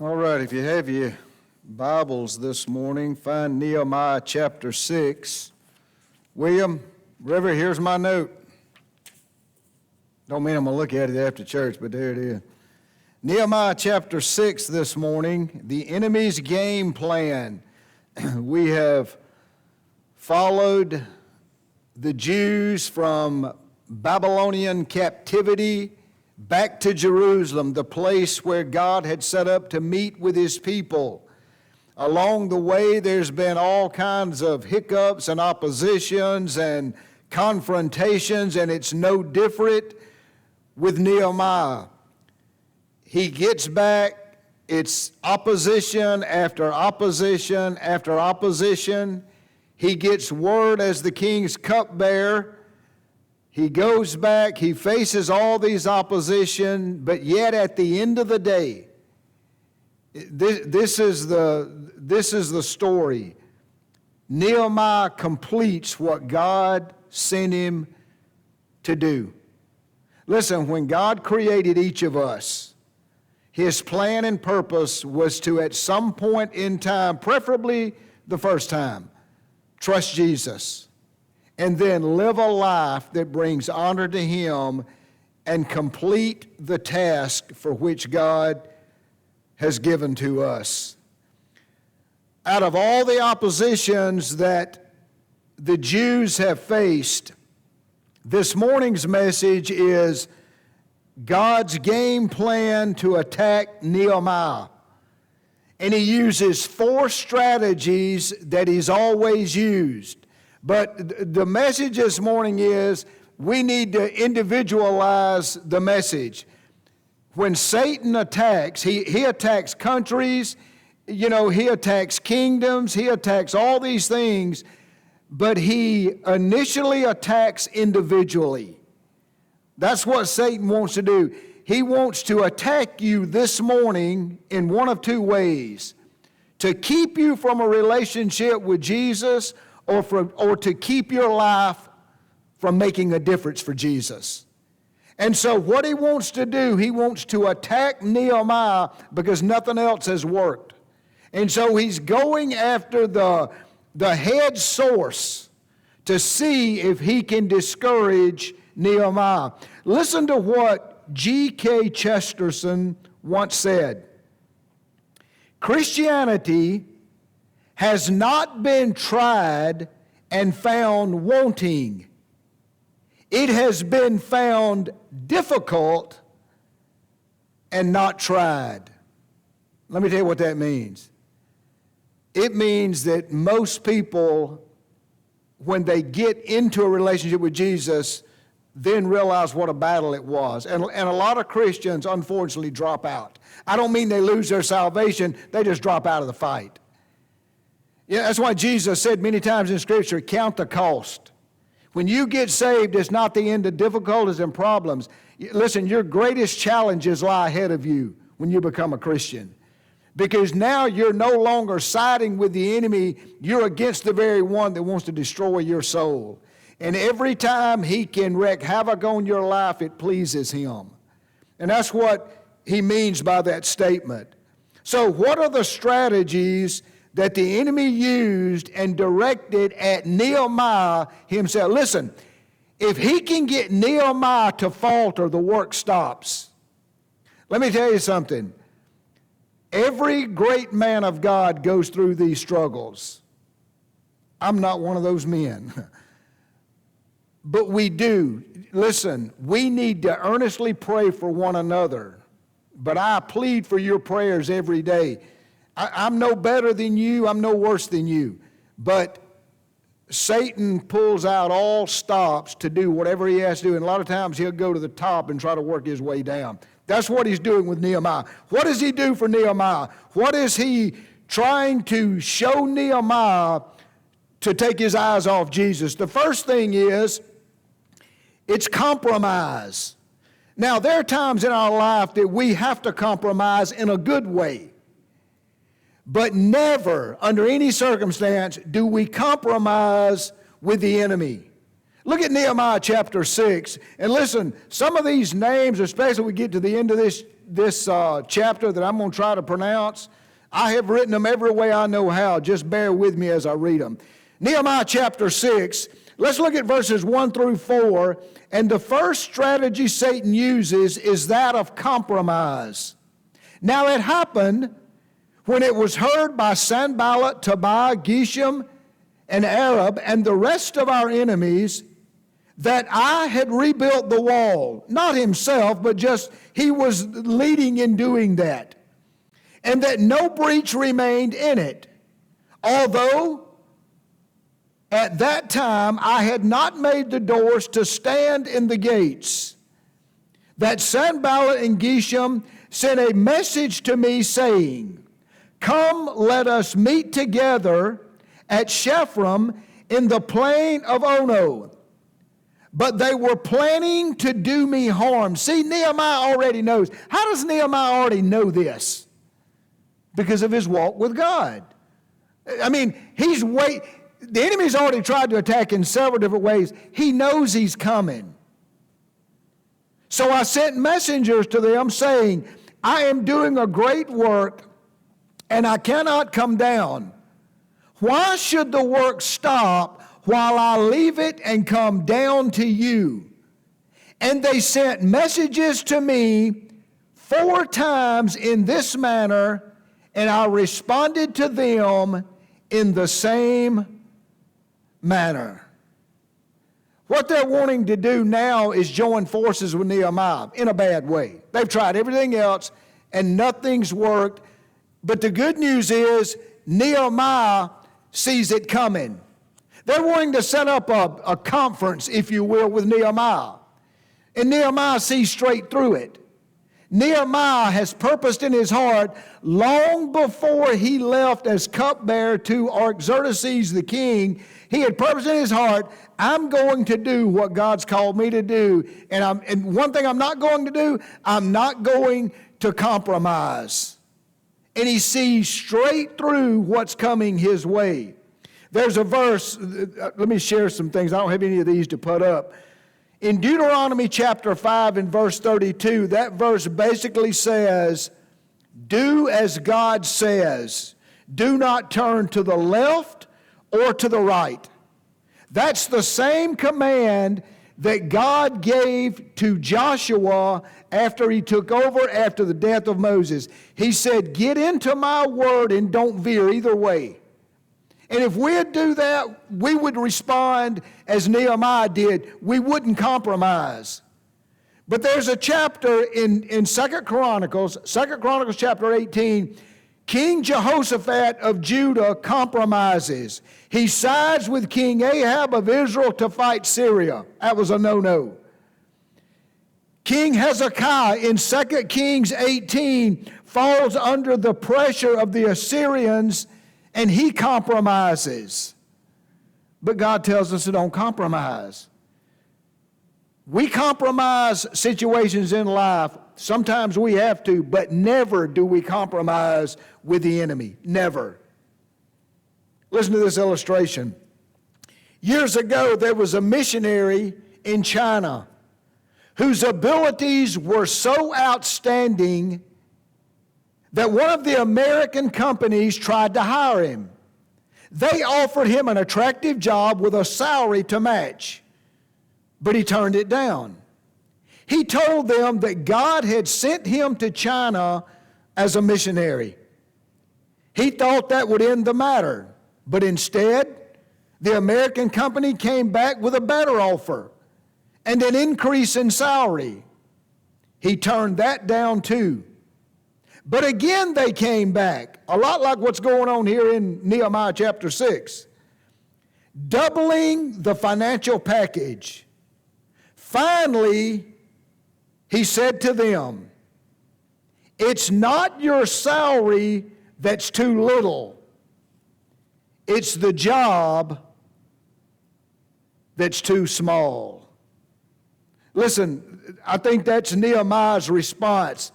All right, if you have your Bibles this morning, find Nehemiah chapter 6. William, River, here's my note. Don't mean I'm going to look at it after church, but there it is. Nehemiah chapter 6 this morning, the enemy's game plan. We have followed the Jews from Babylonian captivity back to Jerusalem, the place where God had set up to meet with His people. Along the way, there's been all kinds of hiccups and oppositions and confrontations, and it's no different with Nehemiah. He gets back, it's opposition after opposition after opposition. He gets word as the king's cupbearer. He goes back, he faces all these opposition, but yet at the end of the day, this is the story. Nehemiah completes what God sent him to do. Listen, when God created each of us, His plan and purpose was to, at some point in time, preferably the first time, trust Jesus, and then live a life that brings honor to Him and complete the task for which God has given to us. Out of all the oppositions that the Jews have faced, this morning's message is God's game plan to attack Nehemiah. And He uses 4 strategies that He's always used. But the message this morning is we need to individualize the message. When Satan attacks, he attacks countries, he attacks kingdoms, he attacks all these things, but he initially attacks individually. That's what Satan wants to do. He wants to attack you this morning in one of 2 ways: to keep you from a relationship with Jesus, or to keep your life from making a difference for Jesus. And so what he wants to do, he wants to attack Nehemiah because nothing else has worked. And so he's going after the head source to see if he can discourage Nehemiah. Listen to what G.K. Chesterton once said. Christianity has not been tried and found wanting. It has been found difficult and not tried. Let me tell you what that means. It means that most people, when they get into a relationship with Jesus, then realize what a battle it was. And a lot of Christians, unfortunately, drop out. I don't mean they lose their salvation, they just drop out of the fight. Yeah, that's why Jesus said many times in Scripture, count the cost. When you get saved, it's not the end of difficulties and problems. Listen, your greatest challenges lie ahead of you when you become a Christian. Because now you're no longer siding with the enemy, you're against the very one that wants to destroy your soul. And every time he can wreak havoc on your life, it pleases him. And that's what he means by that statement. So what are the strategies that the enemy used and directed at Nehemiah himself? Listen, if he can get Nehemiah to falter, the work stops. Let me tell you something. Every great man of God goes through these struggles. I'm not one of those men. But we do. Listen, we need to earnestly pray for one another. But I plead for your prayers every day. I'm no better than you, I'm no worse than you. But Satan pulls out all stops to do whatever he has to do, and a lot of times he'll go to the top and try to work his way down. That's what he's doing with Nehemiah. What does he do for Nehemiah? What is he trying to show Nehemiah to take his eyes off Jesus? The first thing is, it's compromise. Now, there are times in our life that we have to compromise in a good way. But never, under any circumstance, do we compromise with the enemy. Look at Nehemiah chapter 6, and listen, some of these names, especially when we get to the end of this chapter that I'm going to try to pronounce. I have written them every way I know how. Just bear with me as I read them. Nehemiah chapter 6. Let's look at verses 1 through 4. And the first strategy Satan uses is that of compromise. Now it happened when it was heard by Sanballat, Tobiah, Geshem, and Arab, and the rest of our enemies, that I had rebuilt the wall. Not himself, but just he was leading in doing that. And that no breach remained in it. Although at that time I had not made the doors to stand in the gates. That Sanballat and Geshem sent a message to me saying, "Come, let us meet together at Shephram in the plain of Ono." But they were planning to do me harm. See, Nehemiah already knows. How does Nehemiah already know this? Because of his walk with God. I mean, the enemy's already tried to attack in several different ways. He knows he's coming. So I sent messengers to them saying, "I am doing a great work, and I cannot come down. Why should the work stop while I leave it and come down to you?" And they sent messages to me 4 times in this manner, and I responded to them in the same manner. What they're wanting to do now is join forces with Nehemiah in a bad way. They've tried everything else, and nothing's worked. But the good news is Nehemiah sees it coming. They're wanting to set up a conference, if you will, with Nehemiah. And Nehemiah sees straight through it. Nehemiah has purposed in his heart, long before he left as cupbearer to Artaxerxes the king, he had purposed in his heart, I'm going to do what God's called me to do. And one thing I'm not going to do, I'm not going to compromise. And he sees straight through what's coming his way. There's a verse, let me share some things. I don't have any of these to put up. In Deuteronomy chapter 5 and verse 32, that verse basically says, "Do as God says. Do not turn to the left or to the right." That's the same command that God gave to Joshua after he took over after the death of Moses. He said, "Get into my word and don't veer either way." And if we'd do that, we would respond as Nehemiah did. We wouldn't compromise. But there's a chapter in 2 Chronicles chapter 18, King Jehoshaphat of Judah compromises. He sides with King Ahab of Israel to fight Syria. That was a no-no. King Hezekiah in 2 Kings 18 falls under the pressure of the Assyrians, and he compromises. But God tells us to don't compromise. We compromise situations in life. Sometimes we have to, but never do we compromise with the enemy. Never. Listen to this illustration. Years ago, there was a missionary in China whose abilities were so outstanding that one of the American companies tried to hire him. They offered him an attractive job with a salary to match, but he turned it down. He told them that God had sent him to China as a missionary. He thought that would end the matter, but instead, the American company came back with a better offer and an increase in salary. He turned that down too. But again they came back, a lot like what's going on here in Nehemiah chapter 6, doubling the financial package. Finally, he said to them, "It's not your salary that's too little. It's the job that's too small." Listen, I think that's Nehemiah's response.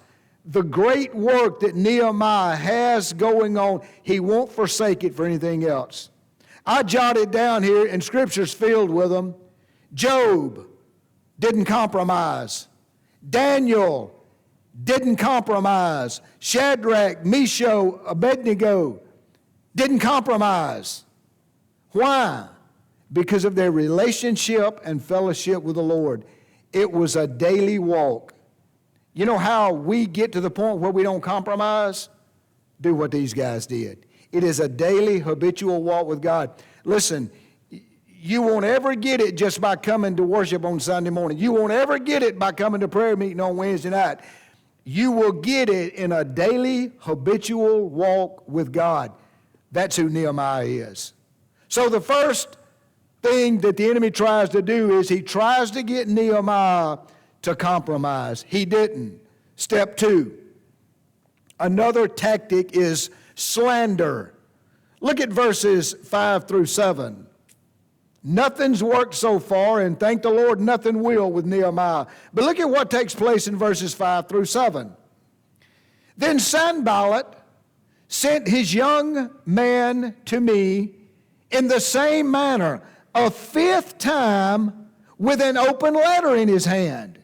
The great work that Nehemiah has going on, he won't forsake it for anything else. I jotted down here, and Scripture's filled with them. Job didn't compromise. Daniel didn't compromise. Shadrach, Meshach, Abednego didn't compromise. Why? Because of their relationship and fellowship with the Lord. It was a daily walk. You know how we get to the point where we don't compromise? Do what these guys did. It is a daily, habitual walk with God. Listen, you won't ever get it just by coming to worship on Sunday morning. You won't ever get it by coming to prayer meeting on Wednesday night. You will get it in a daily, habitual walk with God. That's who Nehemiah is. So the first thing that the enemy tries to do is he tries to get Nehemiah to compromise. He didn't. Step 2. Another tactic is slander. Look at verses 5 through 7. Nothing's worked so far, and thank the Lord, nothing will with Nehemiah. But look at what takes place in verses 5 through 7. Then Sanballat sent his young man to me in the same manner, a 5th time, with an open letter in his hand.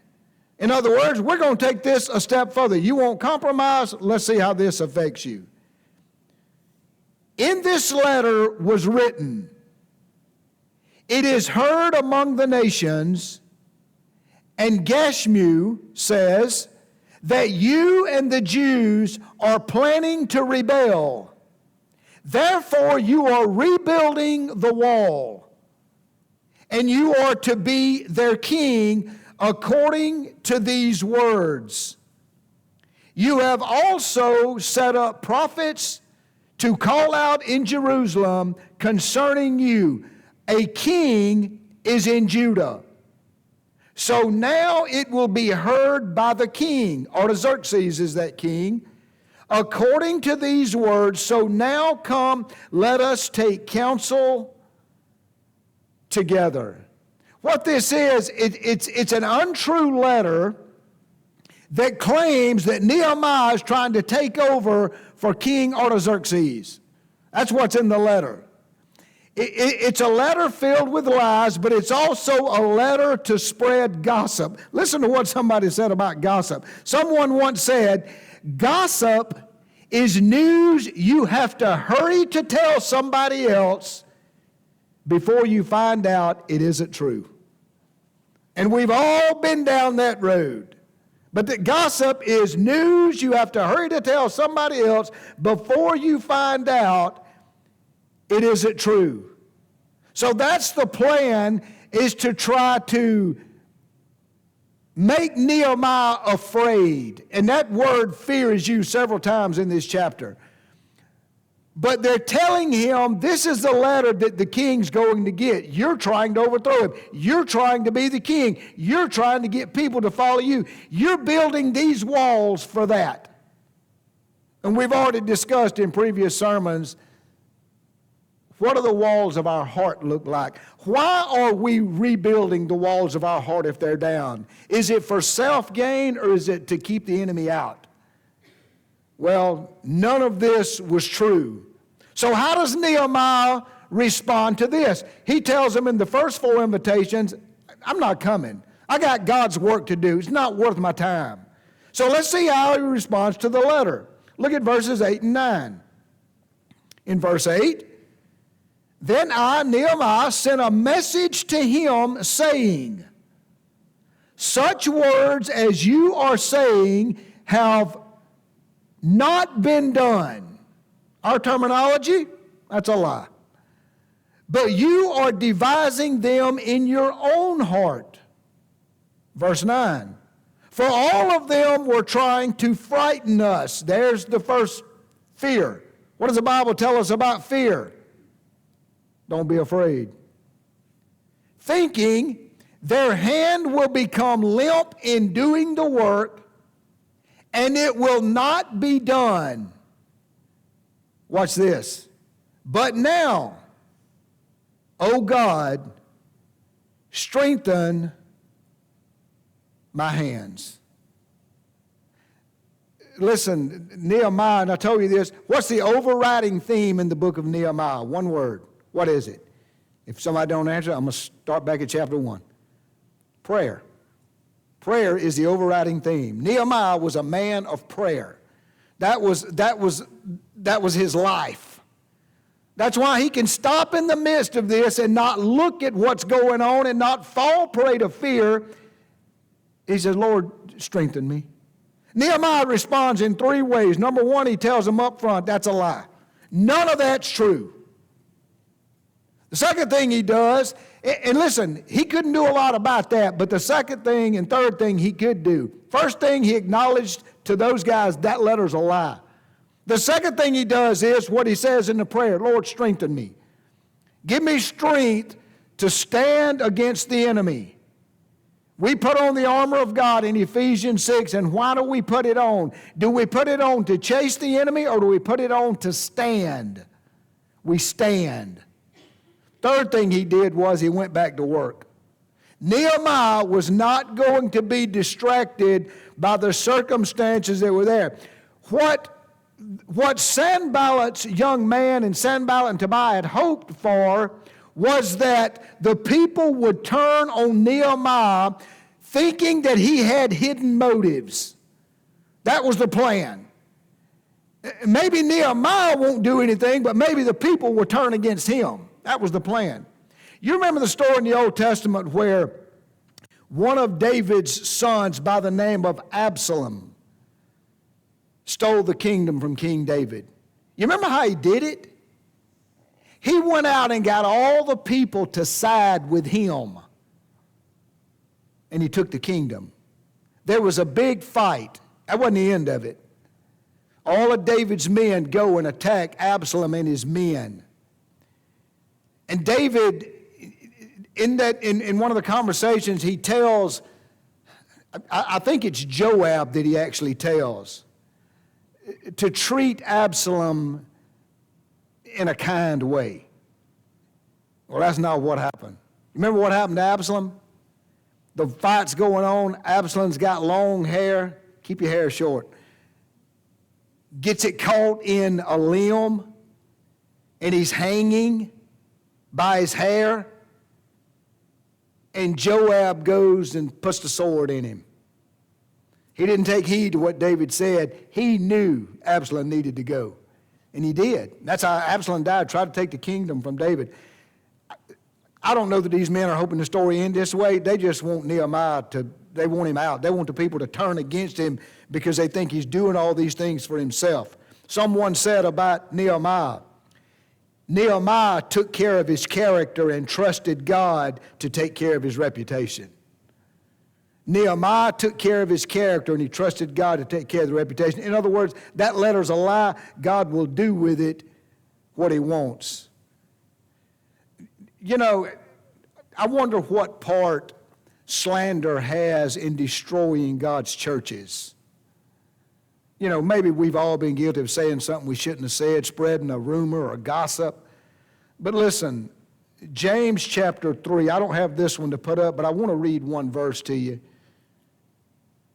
In other words, we're going to take this a step further. You won't compromise? Let's see how this affects you. In this letter was written, "It is heard among the nations," and Gashmu says, "that you and the Jews are planning to rebel. Therefore you are rebuilding the wall, and you are to be their king according to these words. You have also set up prophets to call out in Jerusalem concerning you, a king is in Judah. So now it will be heard by the king," Artaxerxes is that king, "according to these words. So now come, let us take counsel together." What this is, it's an untrue letter that claims that Nehemiah is trying to take over for King Artaxerxes. That's what's in the letter. It's a letter filled with lies, but it's also a letter to spread gossip. Listen to what somebody said about gossip. Someone once said, "Gossip is news you have to hurry to tell somebody else before you find out it isn't true." And we've all been down that road. But the gossip is news you have to hurry to tell somebody else before you find out it isn't true. So that's the plan, is to try to make Nehemiah afraid. And that word fear is used several times in this chapter. But they're telling him, this is the letter that the king's going to get. You're trying to overthrow him. You're trying to be the king. You're trying to get people to follow you. You're building these walls for that. And we've already discussed in previous sermons, what do the walls of our heart look like? Why are we rebuilding the walls of our heart if they're down? Is it for self-gain, or is it to keep the enemy out? Well, none of this was true. So how does Nehemiah respond to this? He tells them in the first 4 invitations, "I'm not coming. I got God's work to do. It's not worth my time." So let's see how he responds to the letter. Look at verses 8 and 9. In verse 8, "Then I, Nehemiah, sent a message to him saying, 'Such words as you are saying have not been done.'" Our terminology, that's a lie. "But you are devising them in your own heart." Verse 9, "For all of them were trying to frighten us." There's the first fear. What does the Bible tell us about fear? Don't be afraid. "Thinking their hand will become limp in doing the work, and it will not be done." Watch this. "But now, O God, strengthen my hands." Listen, Nehemiah, and I told you this, what's the overriding theme in the book of Nehemiah? One word. What is it? If somebody don't answer, I'm going to start back at chapter 1. Prayer. Prayer is the overriding theme. Nehemiah was a man of prayer. That was his life. That's why he can stop in the midst of this and not look at what's going on and not fall prey to fear. He says, Lord, strengthen me. Nehemiah responds in 3 ways. Number 1, he tells them up front, that's a lie. None of that's true. The second thing he does, and listen, he couldn't do a lot about that, but the second thing and third thing he could do. First thing, he acknowledged to those guys, that letter's a lie. The second thing he does is what he says in the prayer, Lord, strengthen me. Give me strength to stand against the enemy. We put on the armor of God in Ephesians 6, and why do we put it on? Do we put it on to chase the enemy, or do we put it on to stand? We stand. Third thing he did was he went back to work. Nehemiah was not going to be distracted by the circumstances that were there. What Sanballat's young man and Sanballat and Tobiah had hoped for was that the people would turn on Nehemiah thinking that he had hidden motives. That was the plan. Maybe Nehemiah won't do anything, but maybe the people will turn against him. That was the plan. You remember the story in the Old Testament where one of David's sons by the name of Absalom stole the kingdom from King David. You remember how he did it? He went out and got all the people to side with him, and he took the kingdom. There was a big fight. That wasn't the end of it. All of David's men go and attack Absalom and his men. And David, in one of the conversations, he tells, I think it's Joab that he actually tells, to treat Absalom in a kind way. Well, that's not what happened. Remember what happened to Absalom? The fight's going on. Absalom's got long hair. Keep your hair short. Gets it caught in a limb, and he's hanging by his hair. And Joab goes and puts the sword in him. He didn't take heed to what David said. He knew Absalom needed to go. And he did. That's how Absalom died, tried to take the kingdom from David. I don't know that these men are hoping the story ends this way. They just want Nehemiah they want him out. They want the people to turn against him because they think he's doing all these things for himself. Someone said about Nehemiah, Nehemiah took care of his character and trusted God to take care of his reputation. Nehemiah took care of his character and he trusted God to take care of the reputation. In other words, that letter's a lie. God will do with it what he wants. You know, I wonder what part slander has in destroying God's churches. You know, maybe we've all been guilty of saying something we shouldn't have said, spreading a rumor or a gossip. But listen, James chapter 3, I don't have this one to put up, but I want to read one verse to you.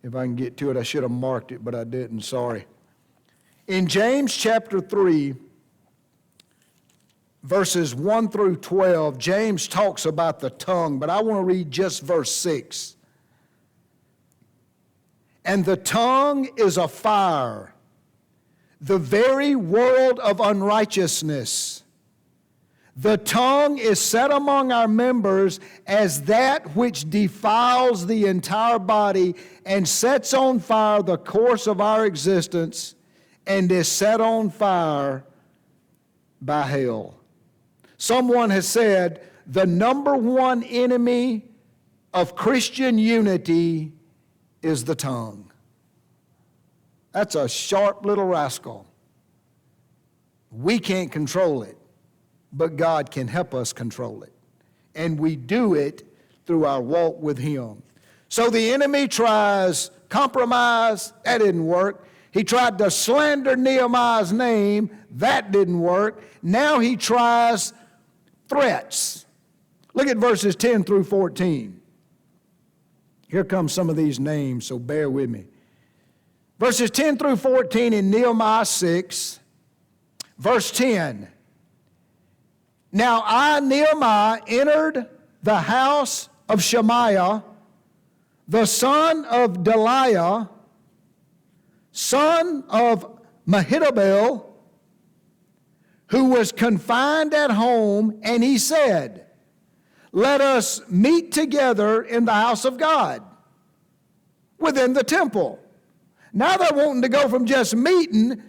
If I can get to it, I should have marked it, but I didn't, sorry. In James chapter 3, verses 1 through 12, James talks about the tongue, but I want to read just verse 6. And the tongue is a fire, the very world of unrighteousness. The tongue is set among our members as that which defiles the entire body and sets on fire the course of our existence and is set on fire by hell. Someone has said the number one enemy of Christian unity is the tongue. That's a sharp little rascal. We can't control it, but God can help us control it. And we do it through our walk with Him. So the enemy tries compromise. That didn't work. He tried to slander Nehemiah's name. That didn't work. Now he tries threats. Look at verses 10 through 14. Here come some of these names, so bear with me. Verses 10 through 14 in Nehemiah 6. Verse 10. Now I, Nehemiah, entered the house of Shemaiah, the son of Deliah, son of Mehetabel, who was confined at home, and he said, let us meet together in the house of God, within the temple. Now they're wanting to go from just meeting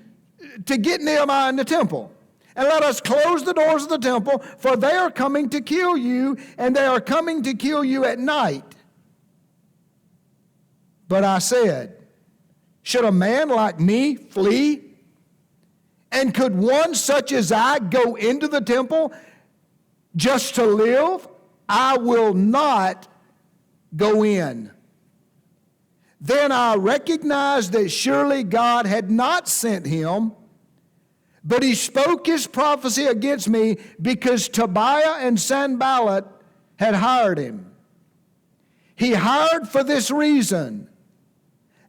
to get Nehemiah in the temple. And let us close the doors of the temple, for they are coming to kill you, and they are coming to kill you at night. But I said, should a man like me flee? And could one such as I go into the temple just to live? I will not go in. Then I recognized that surely God had not sent him, but he spoke his prophecy against me because Tobiah and Sanballat had hired him. He hired for this reason,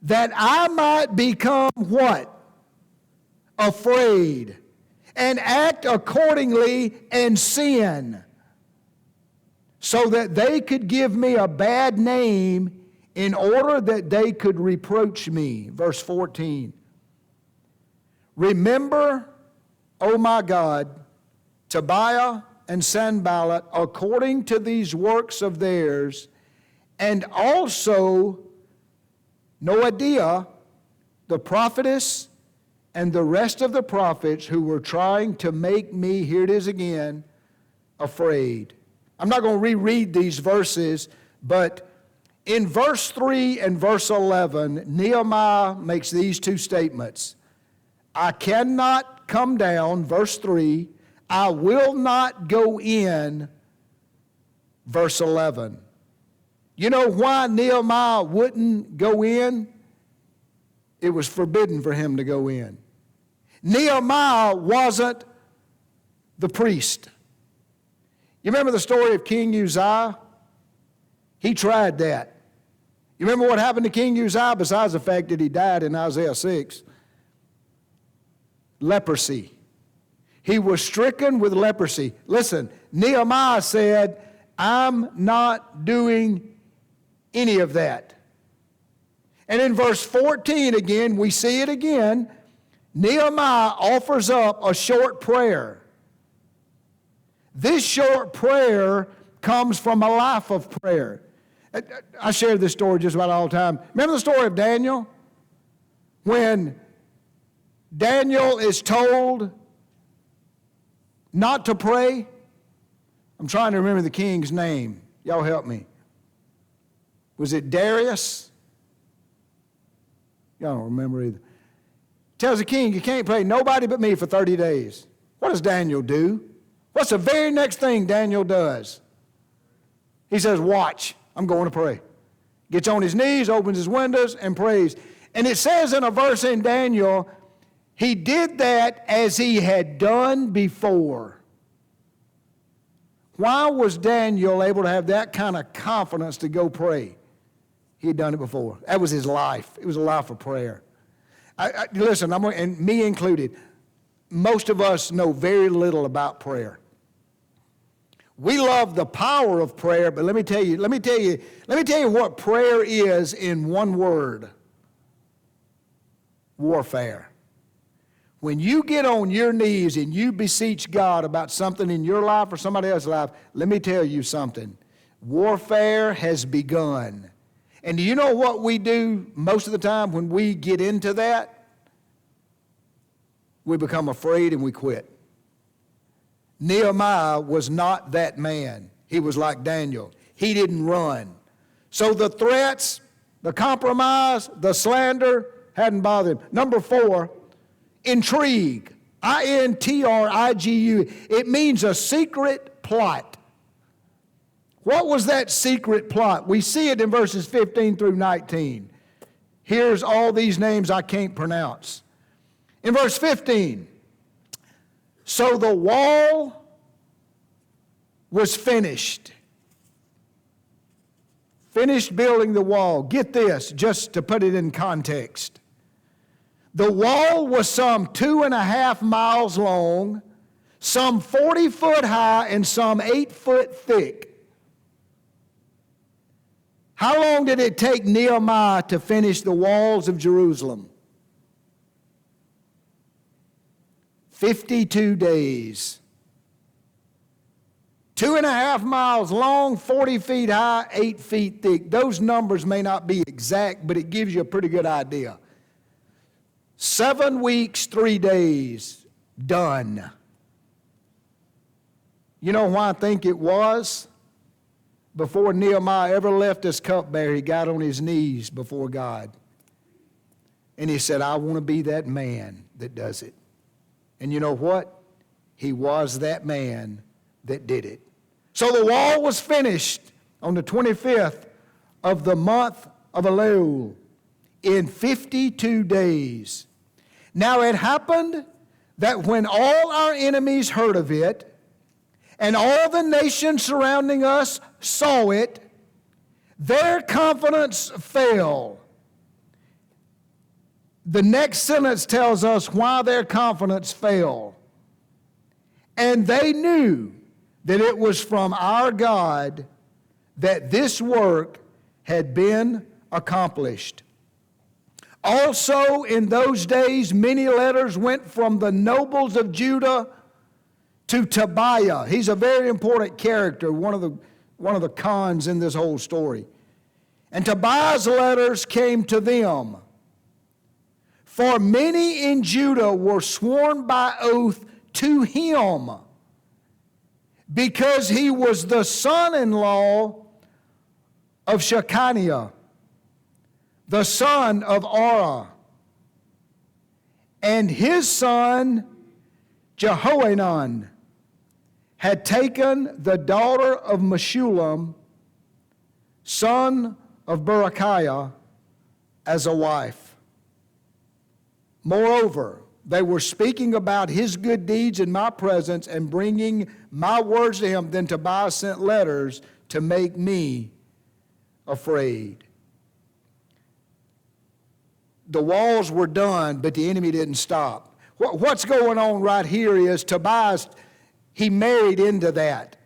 that I might become what? Afraid, and act accordingly and sin, so that they could give me a bad name in order that they could reproach me. Verse 14. Remember, O my God, Tobiah and Sanballat, according to these works of theirs, and also Noadiah, the prophetess, and the rest of the prophets who were trying to make me, here it is again, afraid. I'm not going to reread these verses, but in verse 3 and verse 11, Nehemiah makes these two statements. I cannot come down, verse 3. I will not go in, verse 11. You know why Nehemiah wouldn't go in? It was forbidden for him to go in. Nehemiah wasn't the priest. You remember the story of King Uzziah? He tried that. You remember what happened to King Uzziah besides the fact that he died in Isaiah 6? Leprosy. He was stricken with leprosy. Listen, Nehemiah said, I'm not doing any of that. And in verse 14 again, we see it again. Nehemiah offers up a short prayer. This short prayer comes from a life of prayer. I share this story just about all the time. Remember the story of Daniel? When Daniel is told not to pray. I'm trying to remember the king's name. Y'all help me. Was it Darius? Y'all don't remember either. Tells the king, you can't pray nobody but me for 30 days. What does Daniel do? What's the very next thing Daniel does? He says, watch, I'm going to pray. Gets on his knees, opens his windows, and prays. And it says in a verse in Daniel, he did that as he had done before. Why was Daniel able to have that kind of confidence to go pray? He had done it before. That was his life. It was a life of prayer. Listen, and me included, most of us know very little about prayer. We love the power of prayer, but let me tell you what prayer is in one word. Warfare. When you get on your knees and you beseech God about something in your life or somebody else's life, let me tell you something. Warfare has begun. And do you know what we do most of the time when we get into that? We become afraid and we quit. Nehemiah was not that man. He was like Daniel. He didn't run. So the threats, the compromise, the slander hadn't bothered him. Number 4, intrigue. I-N-T-R-I-G-U. It means a secret plot. What was that secret plot? We see it in verses 15 through 19. Here's all these names I can't pronounce. In verse 15, so the wall was finished. Finished building the wall. Get this, just to put it in context. The wall was some 2.5 miles long, some 40 foot high, and some 8 foot thick. How long did it take Nehemiah to finish the walls of Jerusalem? 52 days. 2.5 miles long, 40 feet high, 8 feet thick. Those numbers may not be exact, but it gives you a pretty good idea. 7 weeks, 3 days, done. You know why I think it was? Before Nehemiah ever left his cupbearer, he got on his knees before God. And he said, I want to be that man that does it. And you know what? He was that man that did it. So the wall was finished on the 25th of the month of Elul in 52 days. Now it happened that when all our enemies heard of it, and all the nations surrounding us saw it, their confidence fell. The next sentence tells us why their confidence fell. And they knew that it was from our God that this work had been accomplished. Also, in those days, many letters went from the nobles of Judah to Tobiah. He's a very important character, one of the cons in this whole story. And Tobiah's letters came to them. For many in Judah were sworn by oath to him, because he was the son-in-law of Shechaniah, the son of Ara, and his son Jehohanan had taken the daughter of Meshullam, son of Berechiah, as a wife. Moreover, they were speaking about his good deeds in my presence and bringing my words to him. Then Tobiah sent letters to make me afraid. The walls were done, but the enemy didn't stop. What's going on right here is Tobias, he married into that.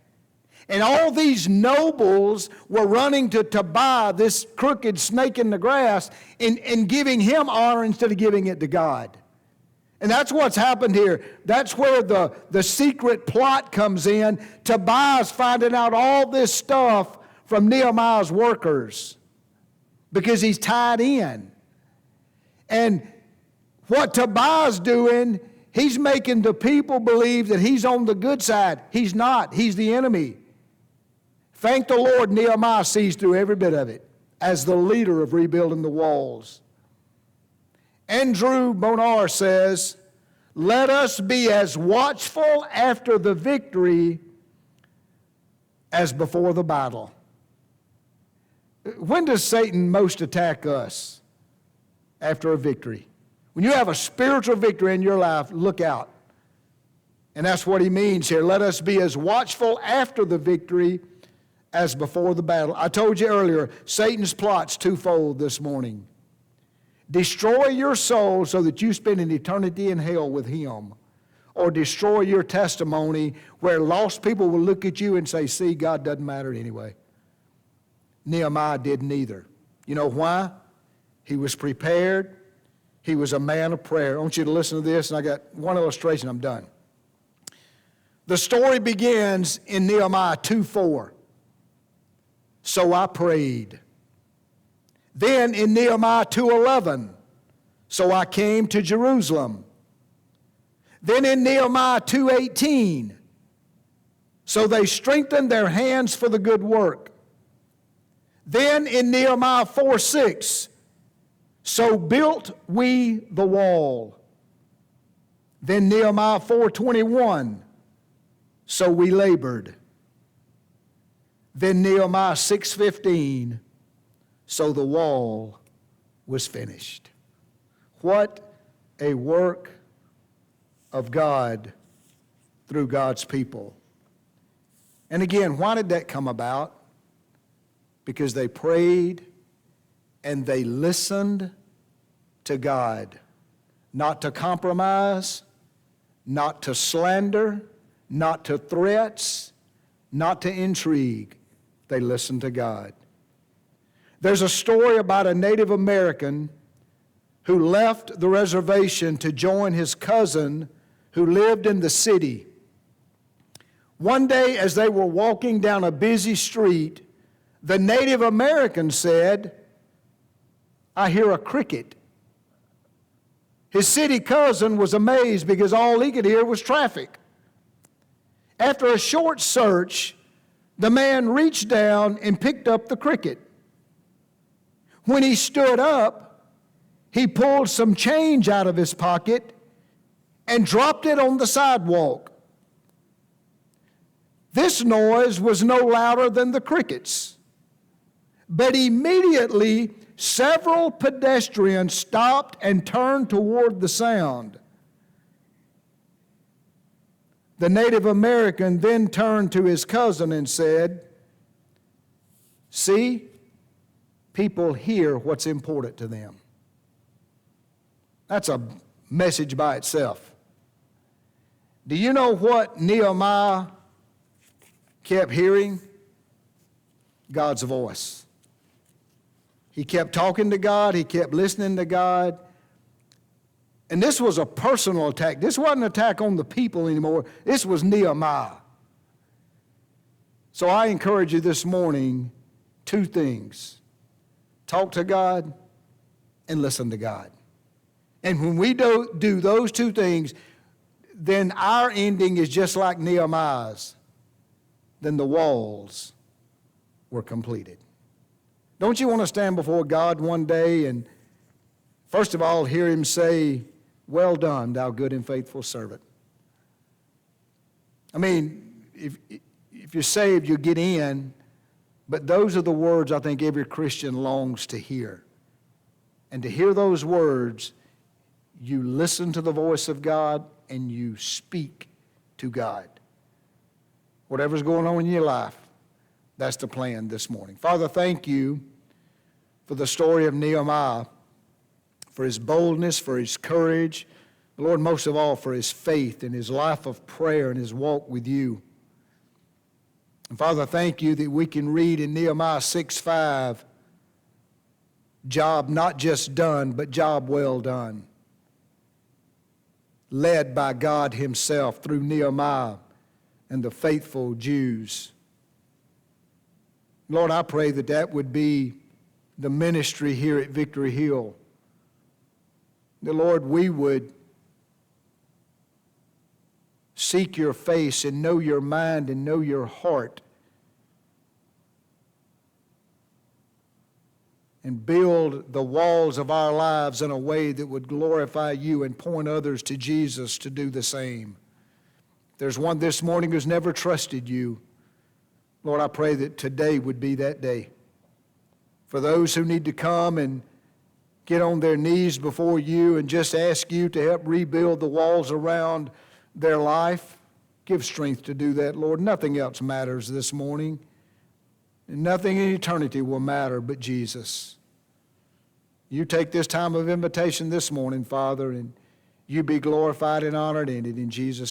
And all these nobles were running to Tobiah, this crooked snake in the grass, and giving him honor instead of giving it to God. And that's what's happened here. That's where the secret plot comes in. Tobiah's finding out all this stuff from Nehemiah's workers because he's tied in. And what Tobiah's doing, he's making the people believe that he's on the good side. He's not. He's the enemy. Thank the Lord, Nehemiah sees through every bit of it as the leader of rebuilding the walls. Andrew Bonar says, let us be as watchful after the victory as before the battle. When does Satan most attack us? After a victory. When you have a spiritual victory in your life, look out. And that's what he means here. Let us be as watchful after the victory as before the battle. I told you earlier, Satan's plot's twofold this morning. Destroy your soul so that you spend an eternity in hell with him. Or destroy your testimony where lost people will look at you and say, see, God doesn't matter anyway. Nehemiah didn't either. You know why? He was prepared. He was a man of prayer. I want you to listen to this, and I got one illustration, I'm done. The story begins in Nehemiah 2:4. So I prayed. Then in Nehemiah 2:11, so I came to Jerusalem. Then in Nehemiah 2:18, so they strengthened their hands for the good work. Then in Nehemiah 4:6, so built we the wall. Then Nehemiah 4:21, so we labored. Then Nehemiah 6:15, so the wall was finished. What a work of God through God's people. And again, why did that come about? Because they prayed and they listened to God. Not to compromise, not to slander, not to threats, not to intrigue. They listened to God. There's a story about a Native American who left the reservation to join his cousin who lived in the city. One day, as they were walking down a busy street, the Native American said, "I hear a cricket." His city cousin was amazed because all he could hear was traffic. After a short search, the man reached down and picked up the cricket. When he stood up, he pulled some change out of his pocket and dropped it on the sidewalk. This noise was no louder than the crickets, but immediately several pedestrians stopped and turned toward the sound. The Native American then turned to his cousin and said, "See, people hear what's important to them." That's a message by itself. Do you know what Nehemiah kept hearing? God's voice. He kept talking to God. He kept listening to God. And this was a personal attack. This wasn't an attack on the people anymore. This was Nehemiah. So I encourage you this morning, two things. Talk to God and listen to God. And when we do those two things, then our ending is just like Nehemiah's. Then the walls were completed. Don't you want to stand before God one day and first of all hear him say, "Well done, thou good and faithful servant"? I mean, if you're saved, you get in, but those are the words I think every Christian longs to hear. And to hear those words, you listen to the voice of God and you speak to God. Whatever's going on in your life, that's the plan this morning. Father, thank you for the story of Nehemiah, for his boldness, for his courage, Lord, most of all, for his faith and his life of prayer and his walk with you. And Father, thank you that we can read in Nehemiah 6:5, job not just done, but job well done. Led by God himself through Nehemiah and the faithful Jews. Lord, I pray that that would be the ministry here at Victory Hill. That, Lord, we would seek your face and know your mind and know your heart and build the walls of our lives in a way that would glorify you and point others to Jesus to do the same. There's one this morning who's never trusted you. Lord, I pray that today would be that day. For those who need to come and get on their knees before you and just ask you to help rebuild the walls around their life, give strength to do that, Lord. Nothing else matters this morning. And nothing in eternity will matter but Jesus. You take this time of invitation this morning, Father, and you be glorified and honored in it in Jesus' name.